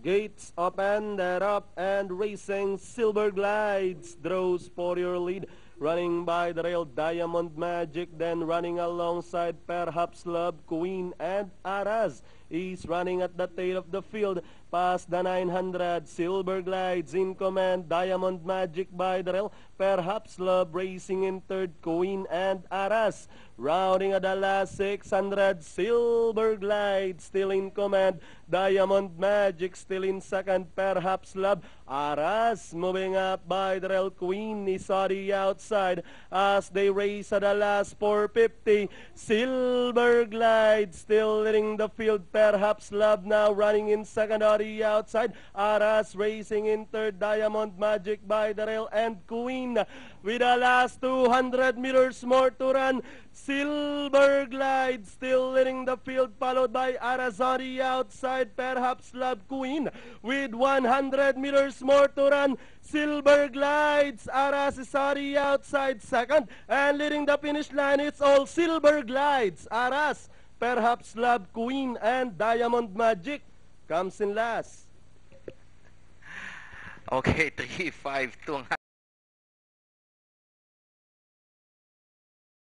Gates open, they're up and racing. Silver Glides draws for your lead. Running by the rail, Diamond Magic, then running alongside Perhaps Love, Queen, and Aras is running at the tail of the field. Past the 900, Silver Glides in command, Diamond Magic by the rail, Perhaps Love racing in third, Queen and Aras. Rounding at the last 600, Silver Glides still in command, Diamond Magic still in second, Perhaps Love. Aras moving up by the rail, Queen is on the outside as they race at the last 450. Silver Glides still leading the field, Perhaps Love now running in second on the outside. Aras racing in third, Diamond Magic by the rail, and Queen with the last 200 meters more to run. Silver Glides still leading the field, followed by Aras on the outside. Perhaps Love, Queen with 100 meters more to run. Silver Glides, Aras is on the outside second, and leading the finish line, it's all Silver Glides. Aras, Perhaps Love, Queen, and Diamond Magic comes in last. Okay, 3-5-2 ang